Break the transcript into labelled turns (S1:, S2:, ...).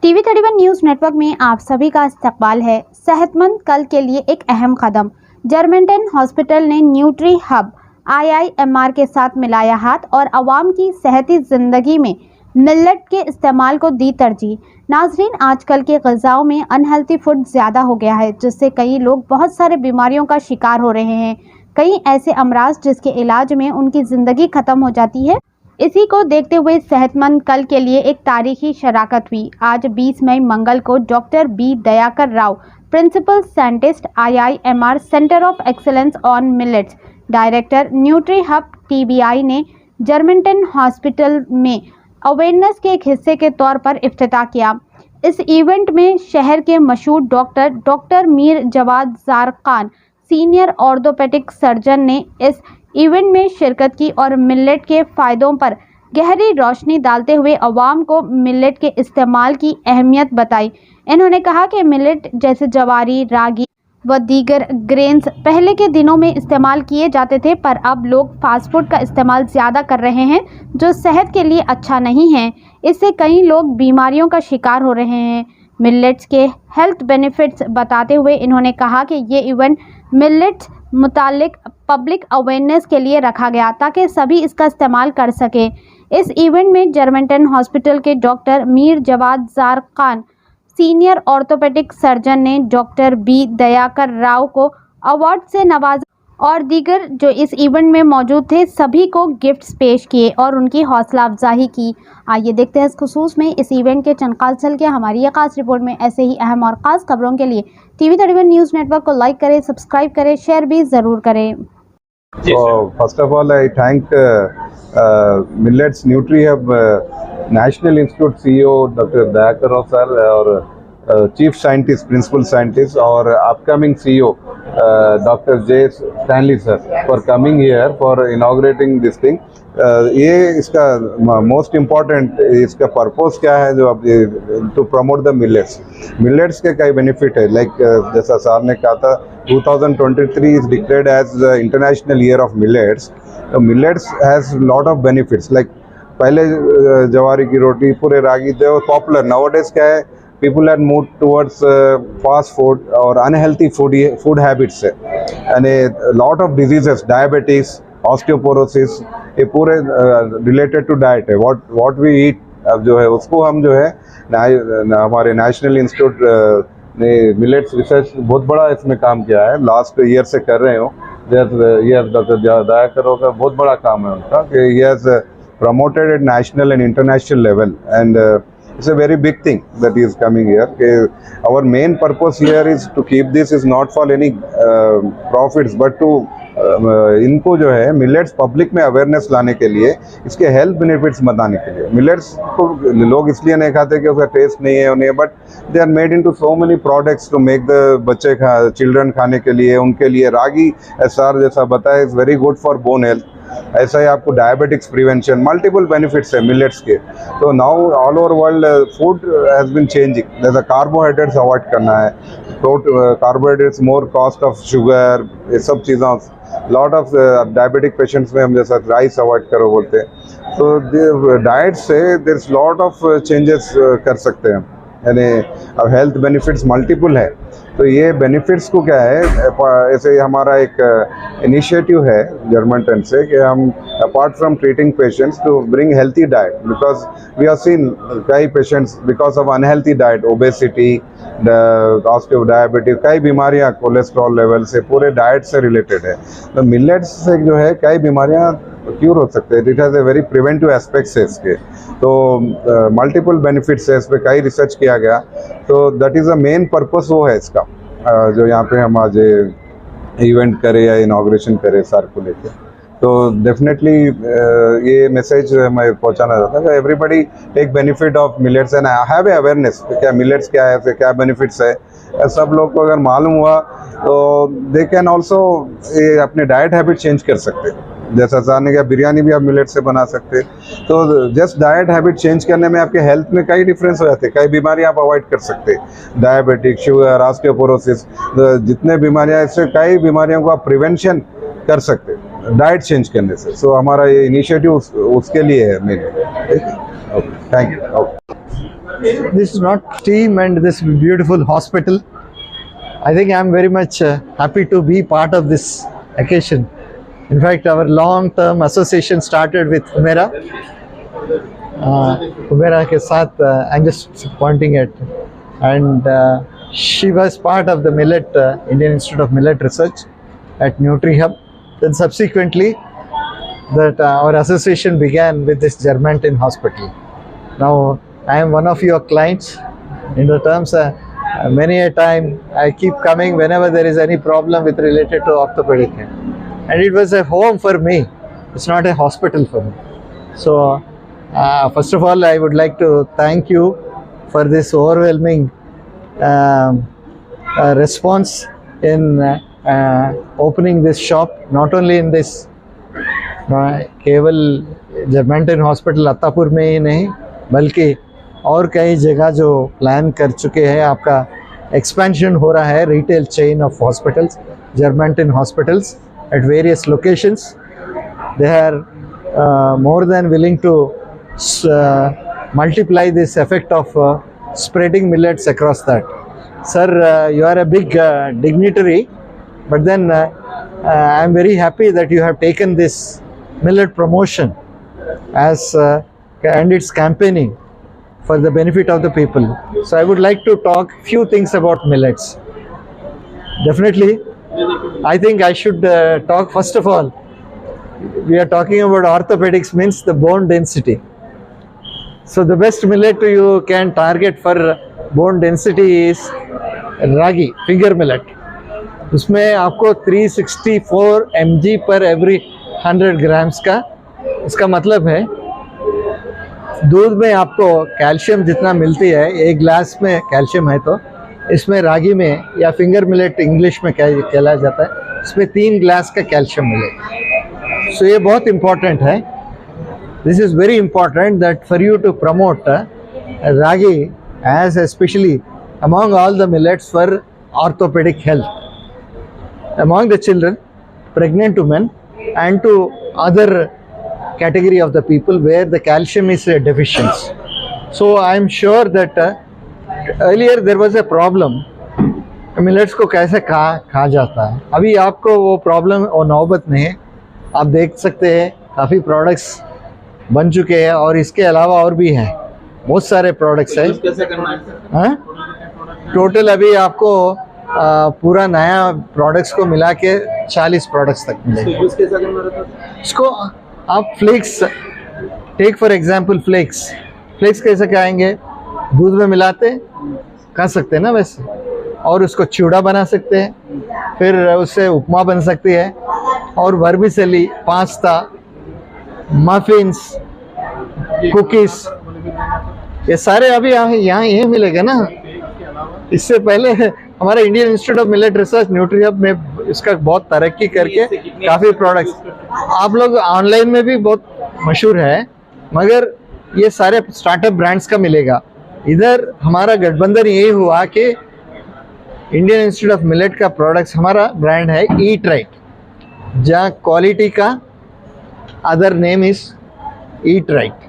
S1: TV 31 news network में आप सभी का इस्तकबाल है। सेहतमंद कल के लिए एक अहम कदम। जर्मेंटन हॉस्पिटल ने न्यूट्री हब IIMR के साथ मिलाया हाथ और आवाम की सेहती ज़िंदगी में मिलेट के इस्तेमाल को दी तरजीह। नाजरीन, आजकल के ग़िज़ाओं में अनहेल्थी फूड ज़्यादा हो गया है, जिससे कई लोग बहुत सारे बीमारियों का शिकार हो रहे हैं। कई ऐसे अमराज जिसके इलाज में उनकी ज़िंदगी ख़त्म हो जाती है। इसी को देखते हुए सेहतमंद कल के लिए एक तारीखी शराकत हुई। आज 20 मई मंगल को doctor B Dayakar Rao, principal scientist IIMR centre of excellence on millets, director nutri hub TBI ने जर्मेंटन हॉस्पिटल में अवेयरनेस के एक हिस्से के तौर पर इफ्तिताह किया। इस इवेंट में शहर के मशहूर doctor Mir Jawad Zarqan, senior orthopaedic surgeon, ने इस इवेंट में शिरकत की और मिलेट के फ़ायदों पर गहरी रोशनी डालते हुए अवाम को मिलेट के इस्तेमाल की अहमियत बताई। इन्होंने कहा कि मिलेट जैसे जवारी, रागी व दीगर ग्रेन्स पहले के दिनों में इस्तेमाल किए जाते थे, पर अब लोग फास्ट फूड का इस्तेमाल ज़्यादा कर रहे हैं, जो सेहत के लिए अच्छा नहीं है। इससे कई लोग बीमारियों का शिकार हो रहे हैं। मिलेट्स के हेल्थ बेनिफिट्स बताते हुए इन्होंने कहा कि ये इवेंट मिलेट्स मुतालिक पब्लिक अवेयरनेस के लिए रखा गया ताकि सभी इसका इस्तेमाल कर सकें। इस इवेंट में जर्मेंटन हॉस्पिटल के doctor Mir Jawad Zarqan, senior orthopaedic surgeon, ने डॉक्टर बी दयाकर राव को अवार्ड से नवाजा और दीगर जो इस इवेंट में मौजूद थे सभी को गिफ्ट्स पेश किए और उनकी हौसला अफजाई की। आइए देखते हैं इस खुसूस में इस इवेंट के चंद खास झलके हमारी ये खास रिपोर्ट में। ऐसे ही अहम और ख़ास खबरों के लिए टीवी 31 न्यूज़ नेटवर्क को लाइक करें, सब्सक्राइब करें, शेयर भी ज़रूर करें।
S2: First of all I thank millets nutri hub national institute CEO doctor Dayakar Rao sir और चीफ साइंटिस्ट, प्रिंसिपल साइंटिस्ट और upcoming CEO doctor J. Stanley sir for coming here for inaugurating this thing. ये इसका most important इसका purpose क्या है, जो अब to promote the millets के कई बेनिफिट है। लाइक जैसा सर ने कहा था, 2023 is declared as international year of millets. Millets has lot of benefits. Like पहले जवारी की रोटी, पूरे रागी थे पॉपुलर। नाउअडेज क्या है, people had moved towards fast food और unhealthy food habits है, and a lot of diseases, diabetes, osteoporosis, ये पूरे related to diet है। what we eat अब जो है उसको हम जो है हमारे नेशनल इंस्टीट्यूट ने मिलेट्स रिसर्च बहुत बड़ा इसमें काम किया है, लास्ट ईयर से कर रहे हो। डॉक्टर दयाकर का बहुत बड़ा काम है उनका कि he has promoted at national and international level, and it's a very big thing that is coming here. Our main purpose here is to keep this is not for any profits, but to इनको जो है millets public में awareness लाने के लिए, इसके health benefits बताने के लिए। मिलेट्स को लोग इसलिए नहीं खाते कि उसका टेस्ट नहीं है उन्हें, but they are made into so many products to make the children खाने के लिए, उनके लिए। रागी SR जैसा बताया is very good for bone health. ऐसा ही आपको डायबिटिक्स प्रिवेंशन, मल्टीपल बेनिफिट्स है मिलेट्स के। तो now all over world food has been changing. जैसा कार्बोहाइड्रेट्स अवॉइड करना है, carbohydrates, more cost of sugar, ये सब चीज़ों, लॉट ऑफ डायबिटिक पेशेंट्स में हम जैसा राइस अवॉइड करो बोलते हैं। तो डाइट से there is lot of changes कर सकते हैं, यानी अब हेल्थ बेनिफिट्स मल्टीपल है। तो ये बेनिफिट्स को क्या है, ऐसे हमारा एक इनिशिएटिव है जर्मेंटन से कि हम apart from treating patients to bring healthy diet, because we have seen कई patients because of unhealthy diet, obesity, osteo diabetes, कई बीमारियां कोलेस्ट्रॉल लेवल से पूरे डाइट से रिलेटेड है। तो मिलेट्स से जो है कई बीमारियां क्यूर हो सकते हैं। It has a very preventive aspects है इसके, तो मल्टीपल बेनिफिट्स है, इस पर कई रिसर्च किया गया। तो that is the main purpose वो है इसका, जो यहाँ पे हम आज इवेंट करें या इनॉग्रेशन करें सर को लेके। तो डेफिनेटली ये मैसेज मैं पहुँचाना चाहता हूँ, everybody take benefit of millets and have a awareness क्या मिलेट्स क्या है, क्या बेनिफिट्स है। सब लोग को अगर मालूम हुआ तो दे कैन ऑल्सो अपने डाइट हैबिट चेंज कर सकते हैं। जैसा सर ने कहा, बिरयानी भी आप मिलेट से बना सकते हैं। तो जस्ट डाइट हैबिट चेंज करने में आपके हेल्थ में कई डिफरेंस हो जाते हैं, कई बीमारियां आप अवॉइड कर सकते हैं। डायबिटिक, शुगर, ऑस्टियोपोरोसिस, जितने बीमारियां, इससे कई बीमारियों को आप प्रिवेंशन कर सकते हैं डाइट चेंज करने से। सो हमारा ये इनिशिएटिव उसके लिए है मेरे। Thank you.
S3: this not team and this beautiful hospital. I think I'm very much happy to be part of this occasion. In fact, our long-term association started with Humera. Humera ke saath, I'm just pointing at, and she was part of the Millet, Indian Institute of Millet Research at NutriHub. Then subsequently, that our association began with this Germantown Hospital. Now, I am one of your clients. In the terms, many a time I keep coming whenever there is any problem with related to orthopedic, and it was a home for me. It's not a hospital for me. So, first of all, I would like to thank you for this overwhelming response in opening this shop, not only in this केवल जर्मेंटन hospital Attapur में ही नहीं, बल्कि और कई जगह जो plan कर चुके हैं. आपका एक्सपेंशन हो रहा है, रिटेल चेन ऑफ हॉस्पिटल्स, जर्मेंटन hospitals at various locations. They are more than willing to multiply this effect of spreading millets across that. Sir, you are a big dignitary, but then I am very happy that you have taken this millet promotion as and its campaigning for the benefit of the people. So I would like to talk few things about millets. Definitely, I think I should talk first of all. We are talking about orthopedics, means the bone density. So the best millet you can target for bone density is ragi, finger millet. उसमें आपको 364 mg per every 100 grams का, इसका मतलब है दूध में आपको calcium जितना मिलती है, एक ग्लास में कैल्शियम है, तो इसमें रागी में या फिंगर मिलेट इंग्लिश में कहला जाता है, इसमें 3 ग्लास का कैल्शियम मिलेगा. सो ये बहुत इम्पॉर्टेंट है. This is very important that for you to promote ragi as especially among all the millets for orthopedic health, among the children, pregnant women, and to other category of the people where the calcium is deficient. So I am sure that earlier there was a problem. Millets को कैसे खा जाता है, अभी आपको वो problem और नौबत नहीं है. आप देख सकते हैं काफ़ी प्रोडक्ट्स बन चुके हैं और इसके अलावा और भी हैं, बहुत सारे प्रोडक्ट्स हैं. टोटल अभी आपको पूरा नया प्रोडक्ट्स को मिला के 40 प्रोडक्ट्स तक मिलेंगे. इसको आप flax, take for example flax कैसे खाएंगे, दूध में मिलाते खा सकते हैं ना वैसे, और उसको चिवड़ा बना सकते हैं, फिर उससे उपमा बन सकती है, और वर्मिसेली, पास्ता, मफिन्स, कुकीज, ये सारे अभी यहाँ ये मिलेगा ना. इससे पहले हमारा Indian institute of millet research nutrihub में इसका बहुत तरक्की करके काफ़ी प्रोडक्ट्स आप लोग ऑनलाइन में भी बहुत मशहूर है, मगर ये सारे स्टार्टअप ब्रांड्स का मिलेगा. इधर हमारा गठबंधन यही हुआ कि इंडियन इंस्टीट्यूट ऑफ मिलेट का प्रोडक्ट्स, हमारा ब्रांड है ईट राइट, जहाँ क्वालिटी का other name is eat right.